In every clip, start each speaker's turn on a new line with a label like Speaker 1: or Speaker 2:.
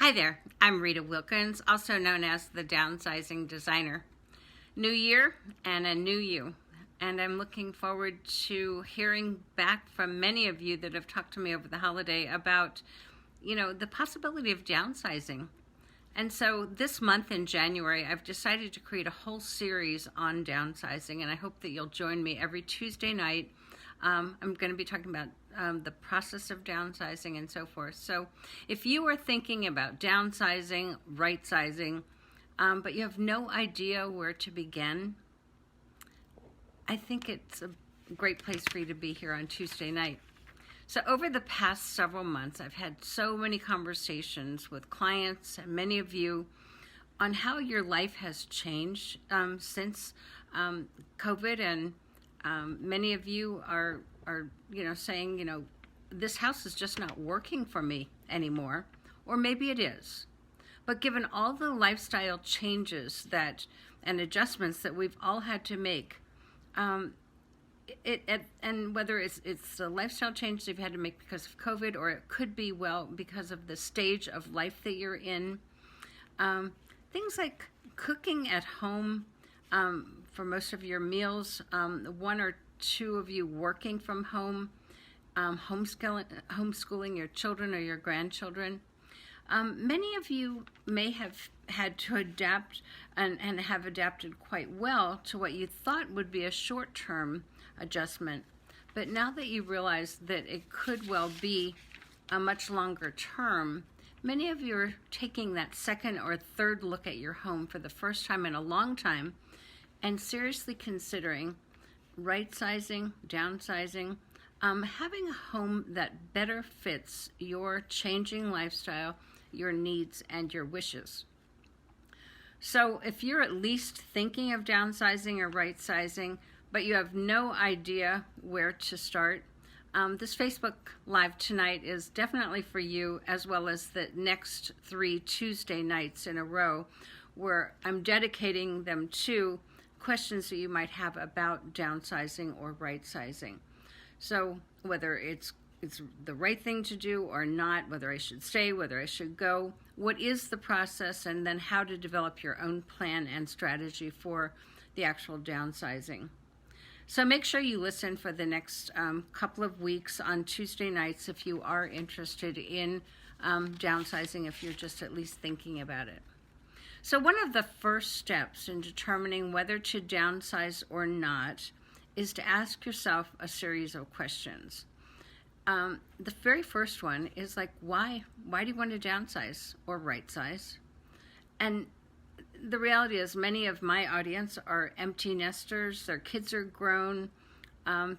Speaker 1: Hi there, I'm Rita Wilkins, also known as the Downsizing Designer. New year and a new you. And I'm looking forward to hearing back from many of you that have talked to me over the holiday about, the possibility of downsizing. And so this month in January, I've decided to create a whole series on downsizing, and I hope that you'll join me every Tuesday night. I'm going to be talking about the process of downsizing and so forth. So if you are thinking about downsizing, right-sizing, but you have no idea where to begin, I think it's a great place for you to be here on Tuesday night. So over the past several months, I've had so many conversations with clients and many of you on how your life has changed since COVID, and many of you are saying, this house is just not working for me anymore, or maybe it is. But given all the lifestyle changes and adjustments that we've all had to make, and whether it's the lifestyle changes you've had to make because of COVID, or it could be, because of the stage of life that you're in, things like cooking at home for most of your meals, one or two of you working from home, homeschooling your children or your grandchildren. Many of you may have had to adapt and have adapted quite well to what you thought would be a short-term adjustment. But now that you realize that it could well be a much longer term, many of you are taking that second or third look at your home for the first time in a long time and seriously considering right-sizing, downsizing, having a home that better fits your changing lifestyle, your needs, and your wishes. So if you're at least thinking of downsizing or right-sizing, but you have no idea where to start, this Facebook Live tonight is definitely for you, as well as the next 3 Tuesday nights in a row, where I'm dedicating them to questions that you might have about downsizing or right-sizing. So whether it's the right thing to do or not, whether I should stay, whether I should go, what is the process, and then how to develop your own plan and strategy for the actual downsizing. So make sure you listen for the next couple of weeks on Tuesday nights if you are interested in downsizing, if you're just at least thinking about it. So one of the first steps in determining whether to downsize or not is to ask yourself a series of questions. The very first one is like, why? Why do you want to downsize or right-size? And the reality is many of my audience are empty nesters. Their kids are grown.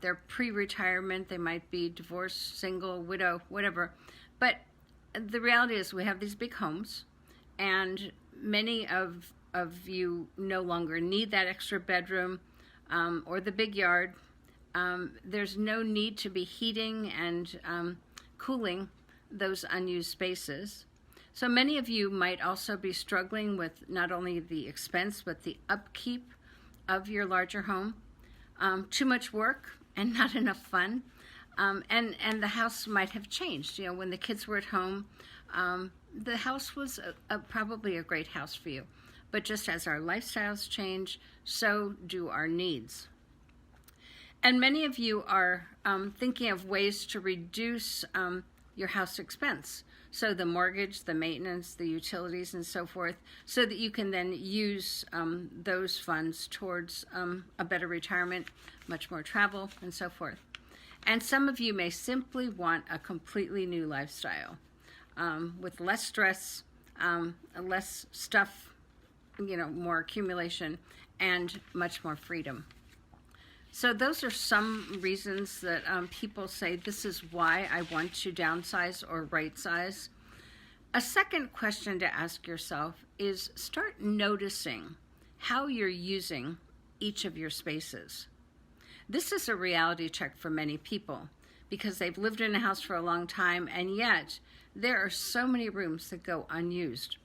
Speaker 1: They're pre-retirement. They might be divorced, single, widow, whatever. But the reality is we have these big homes, and many of you no longer need that extra bedroom or the big yard. There's no need to be heating and cooling those unused spaces. So many of you might also be struggling with not only the expense, but the upkeep of your larger home. Too much work and not enough fun. And the house might have changed. When the kids were at home, the house was probably a great house for you. But just as our lifestyles change, so do our needs. And many of you are thinking of ways to reduce your house expense. So the mortgage, the maintenance, the utilities, and so forth, so that you can then use those funds towards a better retirement, much more travel, and so forth. And some of you may simply want a completely new lifestyle with less stress, less stuff, more accumulation, and much more freedom. So those are some reasons that people say, this is why I want to downsize or right-size. A second question to ask yourself is start noticing how you're using each of your spaces. This is a reality check for many people because they've lived in a house for a long time, and yet there are so many rooms that go unused.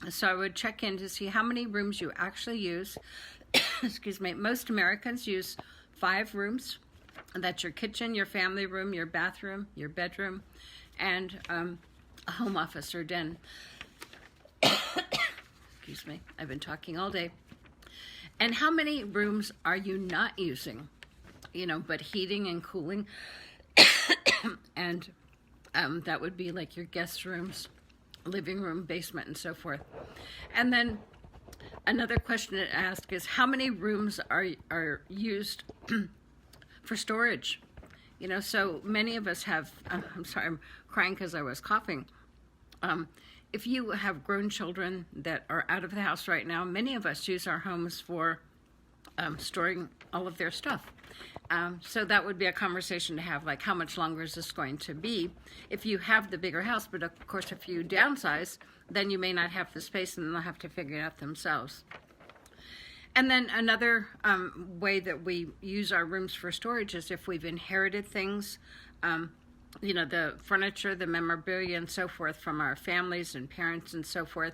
Speaker 1: So I would check in to see how many rooms you actually use. Excuse me. Most Americans use 5 rooms. That's your kitchen, your family room, your bathroom, your bedroom, and a home office or den. Excuse me, I've been talking all day. And how many rooms are you not using? But heating and cooling. And that would be like your guest rooms, living room, basement, and so forth. And then another question to ask is, how many rooms are used for storage? So many of us have, I'm sorry, I'm crying because I was coughing. If you have grown children that are out of the house right now, many of us use our homes for storing all of their stuff. So that would be a conversation to have, like, how much longer is this going to be if you have the bigger house? But of course, if you downsize, then you may not have the space and they'll have to figure it out themselves. And then another way that we use our rooms for storage is if we've inherited things, the furniture, the memorabilia, and so forth from our families and parents and so forth.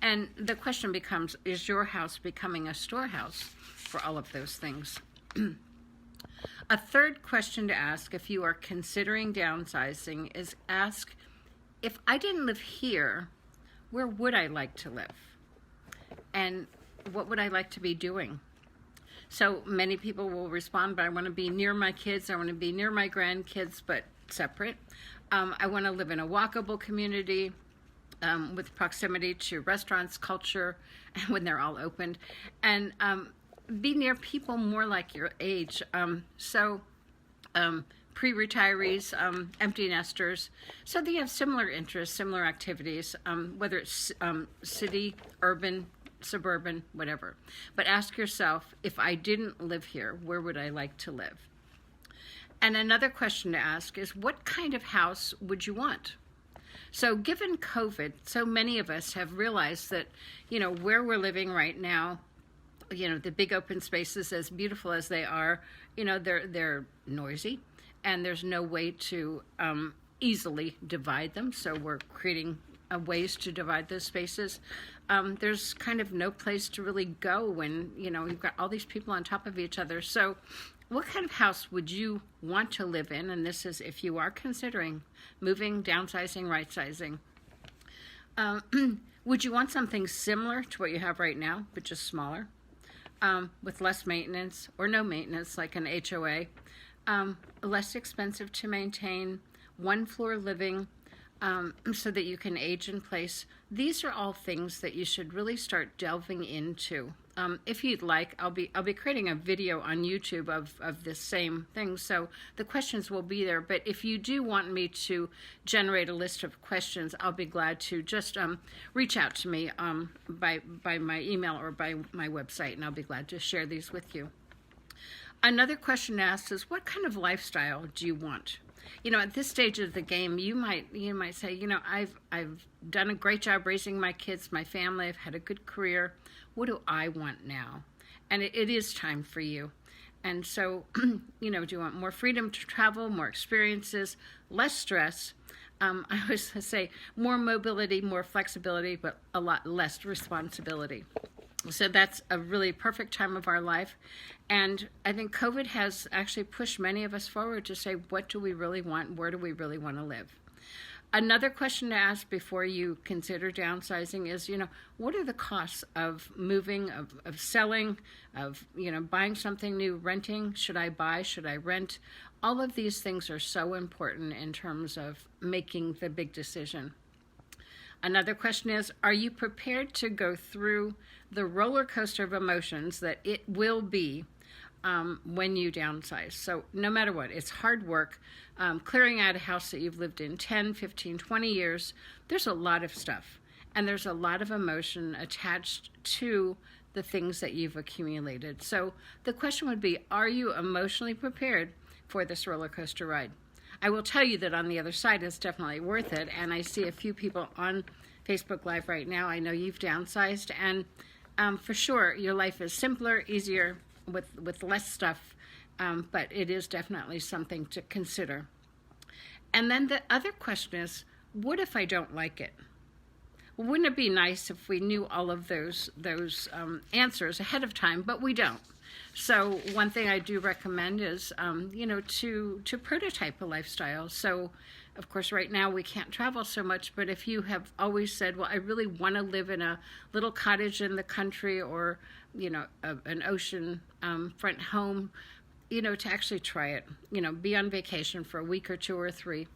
Speaker 1: And the question becomes, is your house becoming a storehouse for all of those things? A third question to ask if you are considering downsizing is ask, if I didn't live here, where would I like to live? And what would I like to be doing? So many people will respond, but I want to be near my kids, I want to be near my grandkids, but separate. I want to live in a walkable community with proximity to restaurants, culture, when they're all opened, and be near people more like your age. Pre-retirees, empty nesters, so they have similar interests, similar activities, whether it's city, urban, suburban, whatever. But ask yourself, if I didn't live here, where would I like to live? And another question to ask is, what kind of house would you want? So given COVID, so many of us have realized that, where we're living right now, the big open spaces, as beautiful as they are, they're noisy, and there's no way to easily divide them. So we're creating ways to divide those spaces. There's kind of no place to really go when, you've got all these people on top of each other. So what kind of house would you want to live in? And this is if you are considering moving, downsizing, right-sizing. Would you want something similar to what you have right now, but just smaller, with less maintenance or no maintenance, like an HOA, less expensive to maintain, one-floor living, so that you can age in place? These are all things that you should really start delving into. If you'd like, I'll be creating a video on YouTube of this same thing, so the questions will be there. But if you do want me to generate a list of questions, I'll be glad to just reach out to me by my email or by my website, and I'll be glad to share these with you. Another question asked is, what kind of lifestyle do you want? At this stage of the game, you might say, I've done a great job raising my kids, my family, I've had a good career. What do I want now? And it is time for you. And so, do you want more freedom to travel, more experiences, less stress? I always say more mobility, more flexibility, but a lot less responsibility. So that's a really perfect time of our life. And I think COVID has actually pushed many of us forward to say, what do we really want? Where do we really want to live? Another question to ask before you consider downsizing is, what are the costs of moving, of selling, of, buying something new, renting? Should I buy? Should I rent? All of these things are so important in terms of making the big decision. Another question is, are you prepared to go through the roller coaster of emotions that it will be when you downsize? So no matter what, it's hard work. Clearing out a house that you've lived in 10, 15, 20 years, there's a lot of stuff. And there's a lot of emotion attached to the things that you've accumulated. So the question would be, are you emotionally prepared for this roller coaster ride? I will tell you that on the other side, it's definitely worth it. And I see a few people on Facebook Live right now. I know you've downsized, and for sure, your life is simpler, easier, with less stuff, but it is definitely something to consider. And then the other question is, what if I don't like it? Well, wouldn't it be nice if we knew all of those answers ahead of time, but we don't. So one thing I do recommend is, to prototype a lifestyle. So Of course, right now we can't travel so much, but if you have always said, well, I really want to live in a little cottage in the country, or, an ocean front home, to actually try it, be on vacation for a week or 2 or 3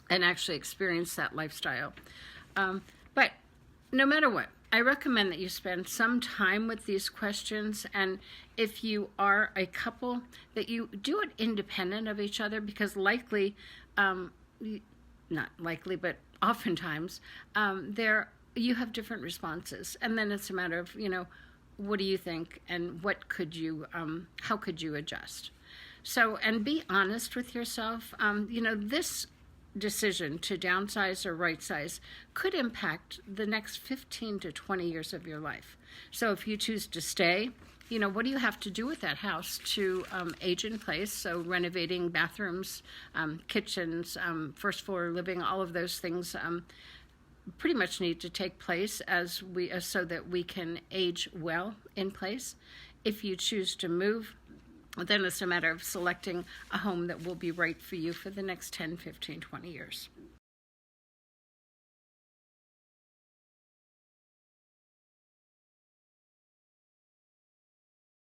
Speaker 1: and actually experience that lifestyle. But no matter what, I recommend that you spend some time with these questions, and if you are a couple, that you do it independent of each other, because likely, not likely, but oftentimes, you have different responses, and then it's a matter of, what do you think, and how could you adjust? So, and be honest with yourself. This decision to downsize or right size could impact the next 15 to 20 years of your life. So if you choose to stay, what do you have to do with that house to age in place? So renovating bathrooms, kitchens, first floor living, all of those things pretty much need to take place so that we can age well in place. If you choose to move, then it's a matter of selecting a home that will be right for you for the next 10, 15, 20 years.